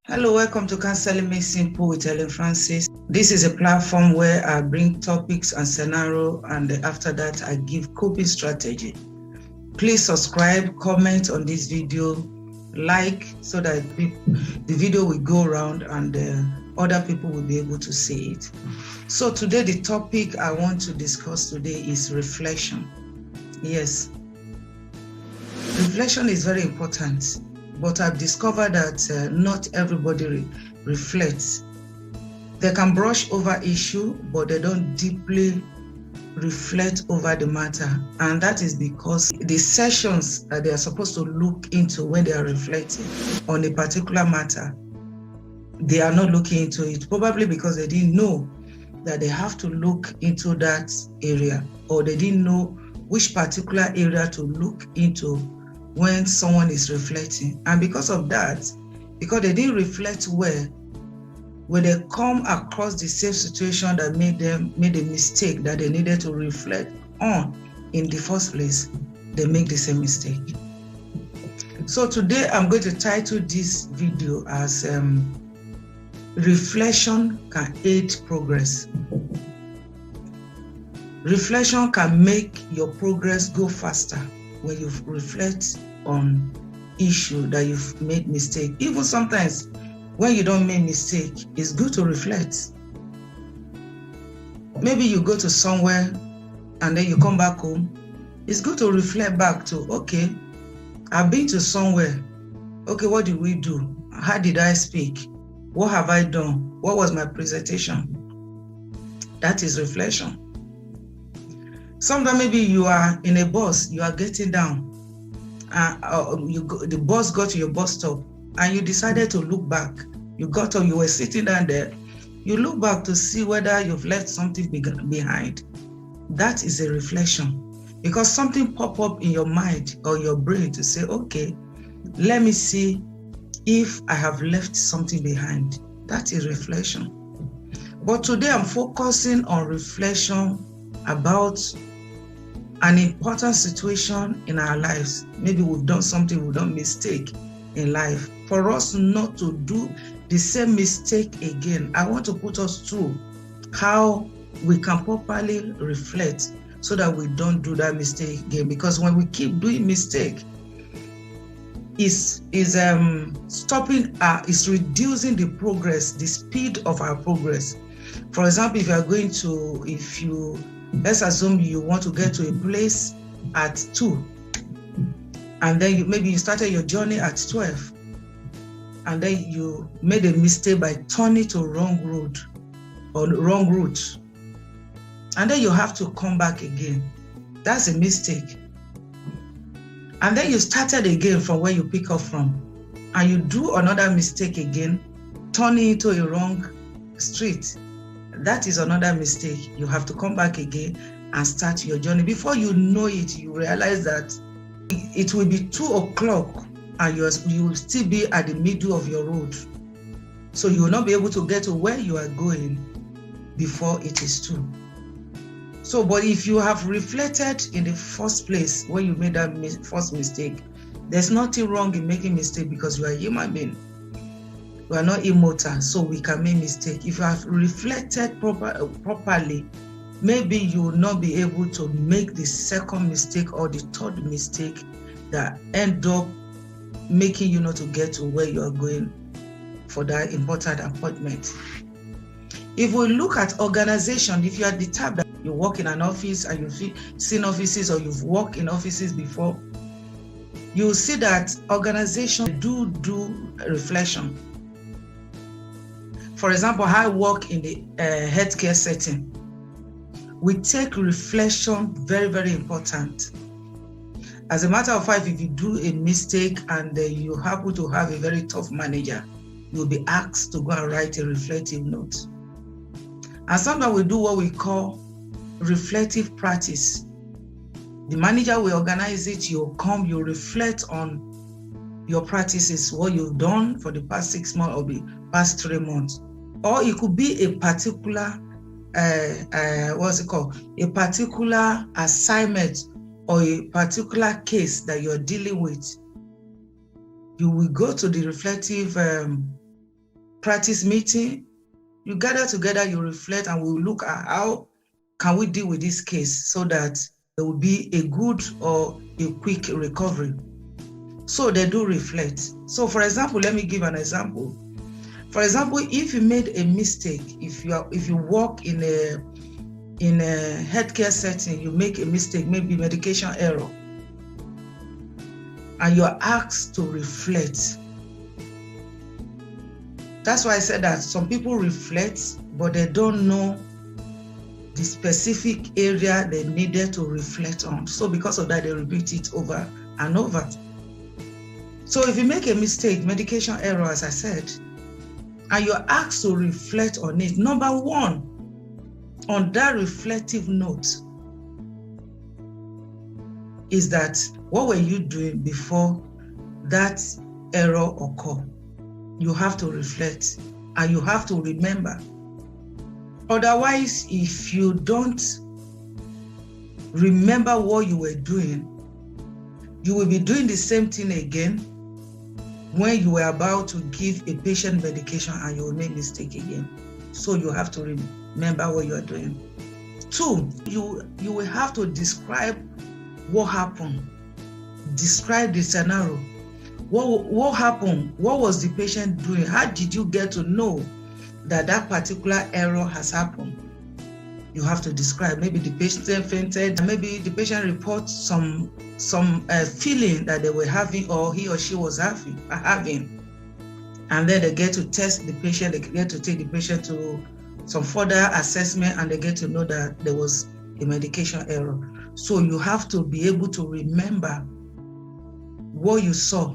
Hello, welcome to Counseling Made Simple with Ellen Francis. This is a platform where I bring topics and scenario, and after that I give coping strategy. Please subscribe, comment on this video, like, so that the video will go around and other people will be able to see it. So today the topic I want to discuss today is reflection. Yes, reflection is very important. But I've discovered that not everybody reflects. They can brush over issue, but they don't deeply reflect over the matter. And that is because the sessions that they are supposed to look into when they are reflecting on a particular matter, they are not looking into it, probably because they didn't know that they have to look into that area, or they didn't know which particular area to look into when someone is reflecting. And because of that, because they didn't reflect well, when they come across the same situation that made a mistake that they needed to reflect on in the first place, they make the same mistake. So today I'm going to title this video as Reflection Can Aid Progress. Reflection can make your progress go faster when you reflect on issue that you've made mistake. Even sometimes when you don't make mistake, it's good to reflect. Maybe you go to somewhere and then you come back home. It's good to reflect back to, okay, I've been to somewhere. Okay, what did we do? How did I speak? What have I done? What was my presentation? That is reflection. Sometimes maybe you are in a bus, you are getting down, the bus got to your bus stop and you decided to look back. You got up, you were sitting down there, you look back to see whether you've left something behind. That is a reflection, because something pop up in your mind or your brain to say, okay, let me see if I have left something behind. That is reflection. But today I'm focusing on reflection about an important situation in our lives. Maybe we've done something, we've done mistake in life. For us not to do the same mistake again, I want to put us through how we can properly reflect so that we don't do that mistake again. Because when we keep doing mistake, is stopping, is reducing the progress, the speed of our progress. For example, let's assume you want to get to a place at 2, and then maybe you started your journey at 12, and then you made a mistake by turning to wrong road or wrong route, and then you have to come back again. That's a mistake. And then you started again from where you pick up from, and you do another mistake again, turning into a wrong street. That is another mistake. You have to come back again and start your journey. Before you know it, you realize that it will be 2 o'clock and you will still be at the middle of your road. So you will not be able to get to where you are going before it is 2. So, but if you have reflected in the first place when you made that first mistake, there's nothing wrong in making mistake, because you are a human being. We are not immortal, so we can make mistakes. If you have reflected properly, maybe you will not be able to make the second mistake or the third mistake that end up making you not to get to where you are going for that important appointment. If we look at organization, if you are the type that you work in an office and you've seen offices or you've worked in offices before, you will see that organizations do reflection. For example, I work in the healthcare setting. We take reflection very, very important. As a matter of fact, if you do a mistake and you happen to have a very tough manager, you'll be asked to go and write a reflective note. And sometimes we do what we call reflective practice. The manager will organize it, you'll come, you reflect on your practices, what you've done for the past 6 months or the past 3 months. Or it could be a particular, a particular assignment or a particular case that you're dealing with. You will go to the reflective practice meeting, you gather together, you reflect, and we'll look at how can we deal with this case so that there will be a good or a quick recovery. So they do reflect. So for example, let me give an example. For example, if you made a mistake, if you work in a healthcare setting, you make a mistake, maybe medication error, and you're asked to reflect. That's why I said that some people reflect, but they don't know the specific area they needed to reflect on. So because of that, they repeat it over and over. So if you make a mistake, medication error, as I said, and you're asked to reflect on it, number one, on that reflective note, is that what were you doing before that error occurred? You have to reflect and you have to remember. Otherwise, if you don't remember what you were doing, you will be doing the same thing again when you were about to give a patient medication and you will make mistake again. So you have to remember what you are doing. Two, you will have to describe what happened. Describe the scenario. What happened? What was the patient doing? How did you get to know that that particular error has happened? You have to describe. Maybe the patient fainted. Maybe the patient reports some feeling that they were having or he or she was having. And then they get to test the patient. They get to take the patient to some further assessment and they get to know that there was a medication error. So you have to be able to remember what you saw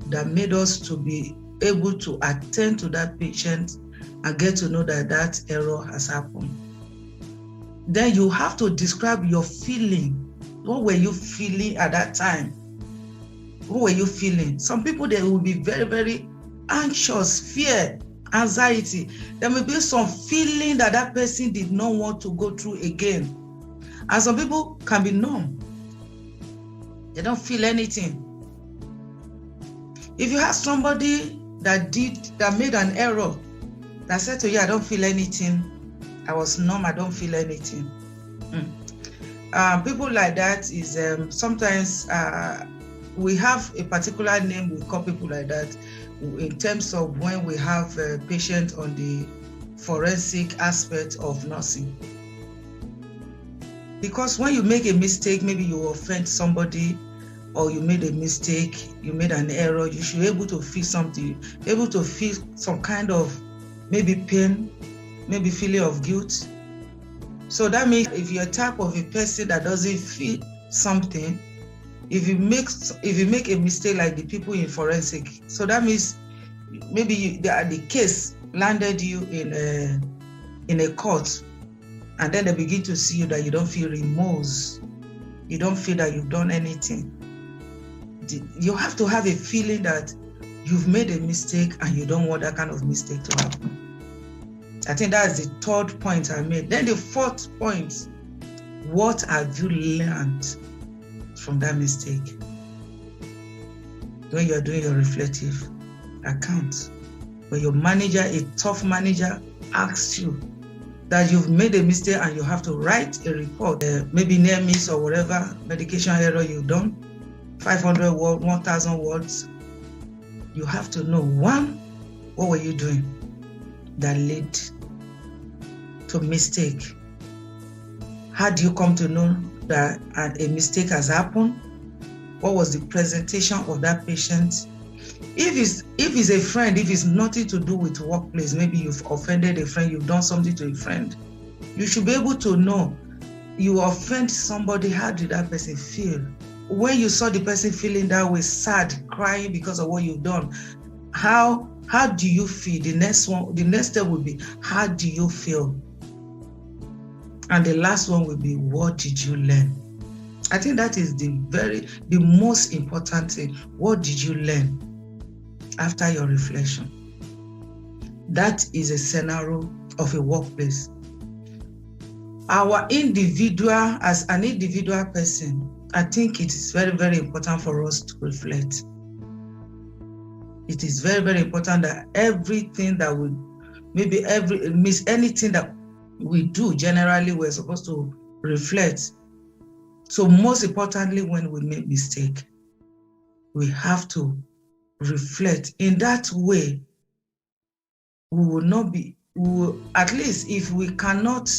that made us to be able to attend to that patient and get to know that that error has happened. Then you have to describe your feeling. What were you feeling at that time? What were you feeling? Some people, they will be very, very anxious, fear, anxiety. There may be some feeling that that person did not want to go through again. And some people can be numb. They don't feel anything. If you have somebody that made an error, that said to you, I don't feel anything, I was numb, I don't feel anything. People like that is sometimes we have a particular name we call people like that in terms of when we have a patient on the forensic aspect of nursing. Because when you make a mistake, maybe you offend somebody, or you made a mistake, you made an error, you should be able to feel something, be able to feel some kind of maybe pain, maybe feeling of guilt. So that means if you're a type of a person that doesn't feel something, if you make a mistake like the people in forensic, so that means maybe the case landed you in a court, and then they begin to see you that you don't feel remorse, you don't feel that you've done anything. You have to have a feeling that you've made a mistake and you don't want that kind of mistake to happen. I think that's the third point I made. Then the fourth point, what have you learned from that mistake? When you're doing your reflective account, when your manager, a tough manager, asks you that you've made a mistake and you have to write a report, maybe near miss or whatever medication error you've done, 500 words, 1,000 words, you have to know, one, what were you doing that led to mistake? How do you come to know that a mistake has happened? What was the presentation of that patient? If it's a friend, if it's nothing to do with workplace, maybe you've offended a friend, you've done something to a friend, you should be able to know, you offend somebody, how did that person feel? When you saw the person feeling that way, sad, crying because of what you've done, how do you feel? The next step will be, how do you feel? And the last one will be, what did you learn? I think that is the most important thing. What did you learn after your reflection? That is a scenario of a workplace. As an individual person, I think it is very, very important for us to reflect. It is very, very important that everything that we, anything that we do, generally we're supposed to reflect. So most importantly, when we make mistake, we have to reflect. In that way, we will not be, at least if we cannot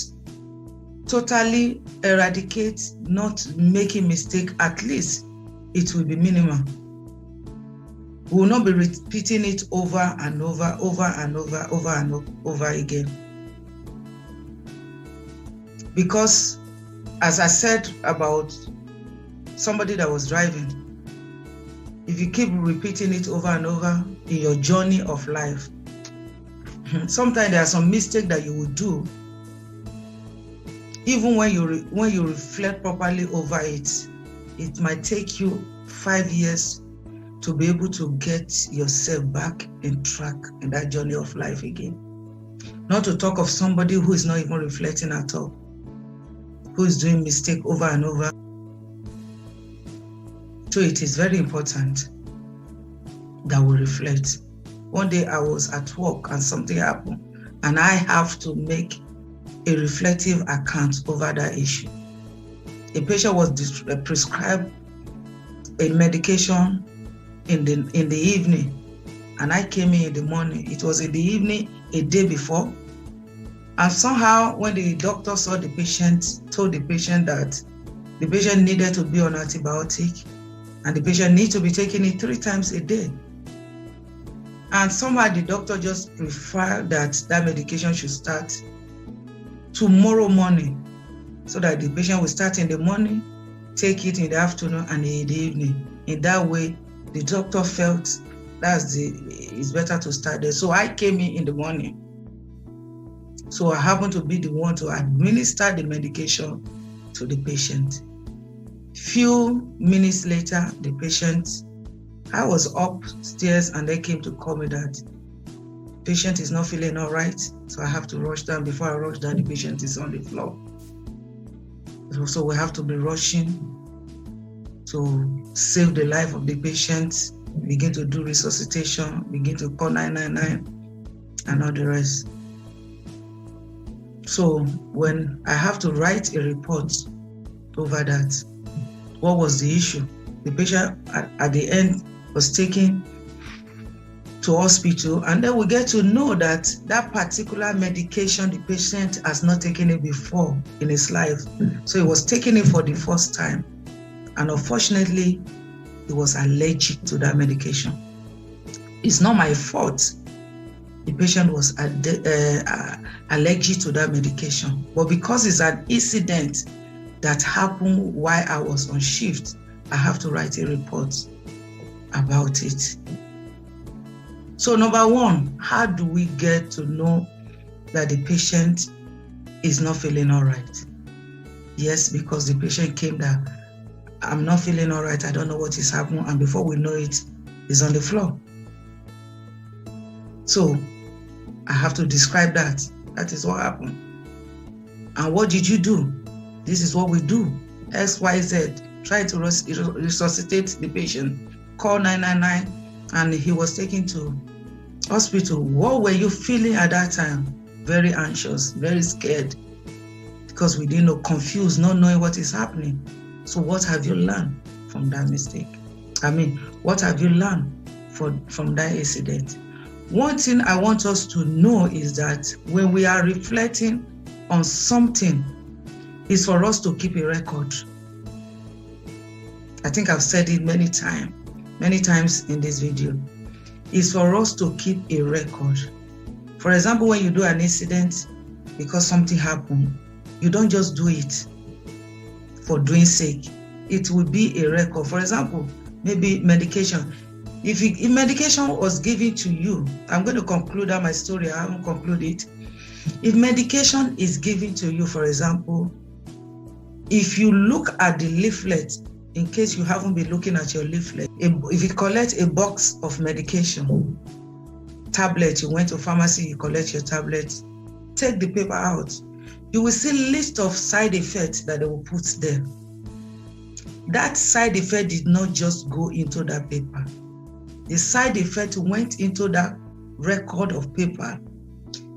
totally eradicate not making mistake, at least it will be minimal. We will not be repeating it over and over again. Because as I said about somebody that was driving, if you keep repeating it over and over in your journey of life, sometimes there are some mistakes that you will do. Even when you reflect properly over it, it might take you 5 years to be able to get yourself back in track in that journey of life again. Not to talk of somebody who is not even reflecting at all, who is doing mistake over and over. So it is very important that we reflect. One day I was at work and something happened, and I have to make a reflective account over that issue. A patient was prescribed a medication in the evening, and I came in the morning. It was in the evening a day before, and somehow when the doctor saw the patient, told the patient that the patient needed to be on antibiotic and the patient needs to be taking it 3 times a day. And somehow the doctor just preferred that medication should start tomorrow morning, so that the patient will start in the morning, take it in the afternoon and in the evening. In that way, the doctor felt it's better to start there. So I came in the morning. So I happened to be the one to administer the medication to the patient. Few minutes later, the patient, I was upstairs and they came to call me that patient is not feeling all right. So I have to rush down. Before I rush down, the patient is on the floor. So we have to be rushing to save the life of the patient, begin to do resuscitation, begin to call 999 and all the rest. So when I have to write a report over that, what was the issue? The patient at the end was taken to hospital, and then we get to know that that particular medication, the patient has not taken it before in his life. So he was taking it for the first time. And unfortunately, he was allergic to that medication. It's not my fault. The patient was allergic to that medication. But because it's an incident that happened while I was on shift, I have to write a report about it. So number one, how do we get to know that the patient is not feeling all right? Yes, because the patient came that I'm not feeling all right, I don't know what is happening, and before we know it, he's on the floor. So I have to describe that. That is what happened. And what did you do? This is what we do. X, Y, Z. Try to resuscitate the patient. Call 999, and he was taken to hospital. What were you feeling at that time? Very anxious, very scared, because we didn't know, confused, not knowing what is happening. So what have you learned from that mistake? What have you learned from that incident? One thing I want us to know is that when we are reflecting on something, is for us to keep a record. I think I've said it many times in this video. Is for us to keep a record. For example, when you do an incident because something happened, you don't just do it for doing sake. It will be a record. For example, maybe medication. If medication was given to you, I'm going to conclude my story. I haven't concluded it. If medication is given to you, for example, if you look at the leaflet, in case you haven't been looking at your leaflet, if you collect a box of medication, tablet, you went to pharmacy, you collect your tablet, take the paper out, you will see a list of side effects that they will put there. That side effect did not just go into that paper. The side effect went into that record of paper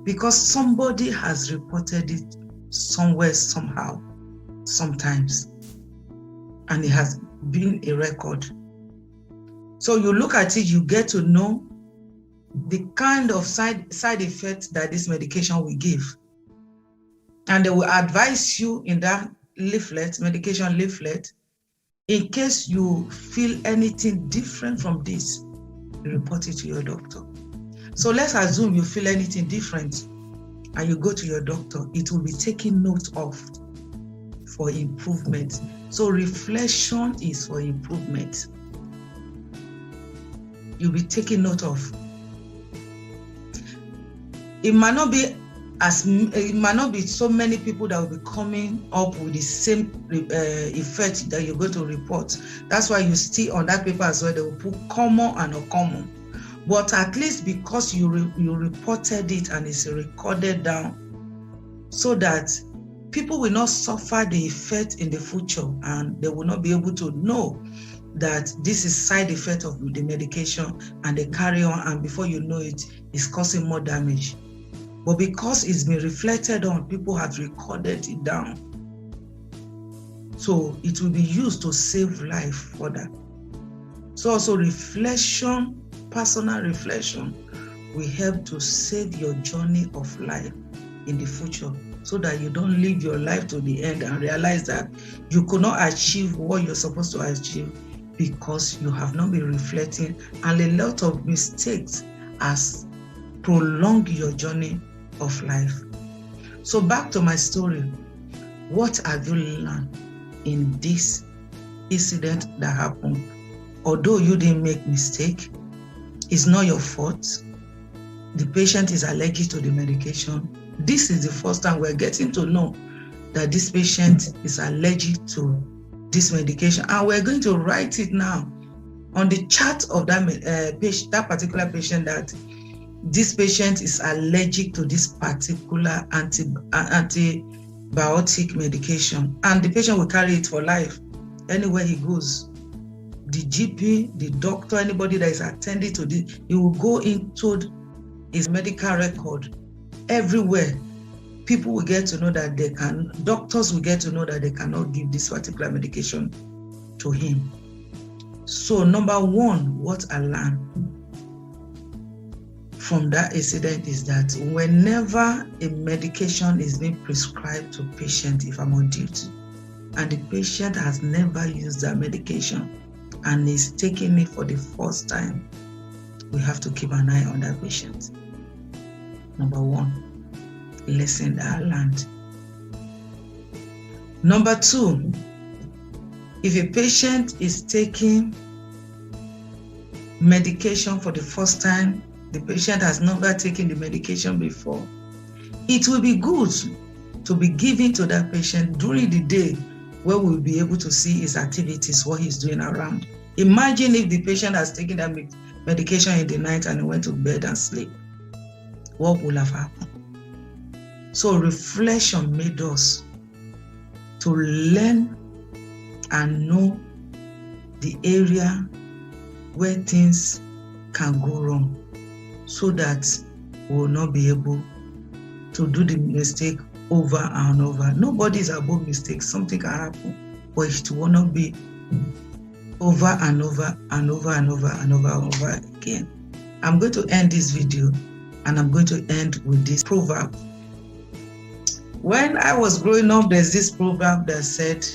because somebody has reported it somewhere, somehow, sometimes, and it has been a record. So you look at it, you get to know the kind of side effects that this medication will give. And they will advise you in that leaflet, medication leaflet, in case you feel anything different from this, you report it to your doctor. So let's assume you feel anything different and you go to your doctor, it will be taken note of for improvement. So reflection is for improvement. You'll be taking note of. It might not be so many people that will be coming up with the same effect that you're going to report. That's why you see on that paper as well, they will put common and uncommon. But at least because you reported it and it's recorded down, so that people will not suffer the effect in the future and they will not be able to know that this is side effect of the medication, and they carry on, and before you know it, it's causing more damage. But because it's been reflected on, people have recorded it down. So it will be used to save life further. So also reflection, personal reflection, will help to save your journey of life in the future, so that you don't live your life to the end and realize that you could not achieve what you're supposed to achieve because you have not been reflecting, and a lot of mistakes has prolonged your journey of life. So back to my story. What have you learned in this incident that happened? Although you didn't make mistake, it's not your fault. The patient is allergic to the medication. This is the first time we're getting to know that this patient is allergic to this medication, and we're going to write it now on the chart of that particular patient, that this patient is allergic to this particular antibiotic medication, and the patient will carry it for life anywhere he goes. The GP, the doctor, anybody that is attending to this, he will go into his medical record everywhere. People will get to know that doctors will get to know that they cannot give this particular medication to him. So number one, what I learned from that incident is that whenever a medication is being prescribed to a patient, if I'm on duty, and the patient has never used that medication and is taking it for the first time, we have to keep an eye on that patient. Number one, lesson that I learned. Number two, if a patient is taking medication for the first time, the patient has never taken the medication before, it will be good to be given to that patient during the day, where we'll be able to see his activities, what he's doing around. Imagine if the patient has taken that medication in the night and he went to bed and sleep. What would have happened? So reflection made us to learn and know the area where things can go wrong, so that we will not be able to do the mistake over and over. Nobody is above mistakes. Something can happen, but it will not be over and over and over and over and over and over again. I'm going to end this video, and I'm going to end with this proverb. When I was growing up, there's this proverb that said,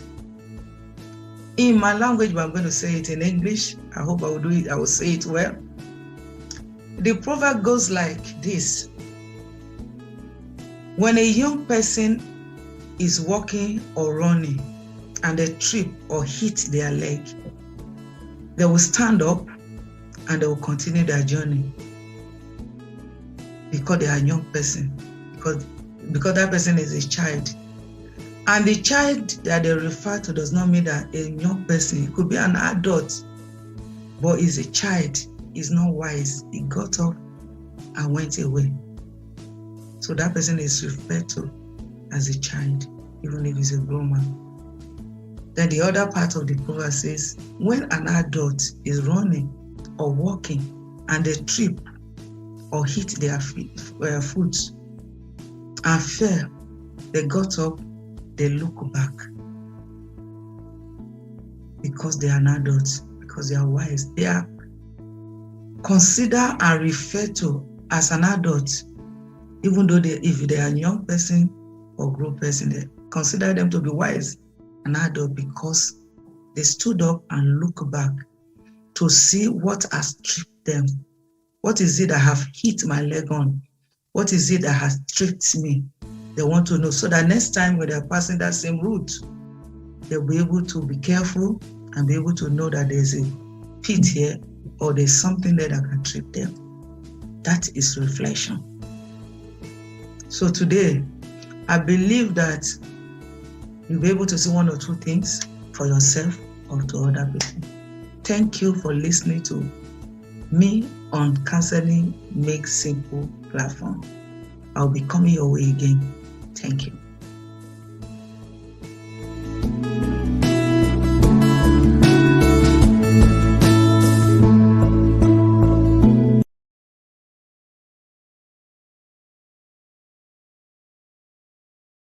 in my language, but I'm going to say it in English. I hope I will do it. I will say it well. The proverb goes like this: when a young person is walking or running and they trip or hit their leg, they will stand up and they will continue their journey, because they are a young person, because that person is a child. And the child that they refer to does not mean that a young person, it could be an adult, but is a child, is not wise. He got up and went away. So that person is referred to as a child, even if he's a grown man. Then the other part of the proverb says, when an adult is running or walking and they trip or hit their foot and fell, they got up, they look back because they are an adult, because they are wise. They are considered and referred to as an adult, even though if they are a young person or grown person, they consider them to be wise and adult because they stood up and looked back to see what has tripped them. What is it that have hit my leg on? What is it that has tripped me? They want to know so that next time when they're passing that same route, they'll be able to be careful and be able to know that there's a pit here or there's something there that can trip them. That is reflection. So today, I believe that you'll be able to see one or two things for yourself or to other people. Thank you for listening to me on Counseling Make Simple platform. I'll be coming your way again. Thank you.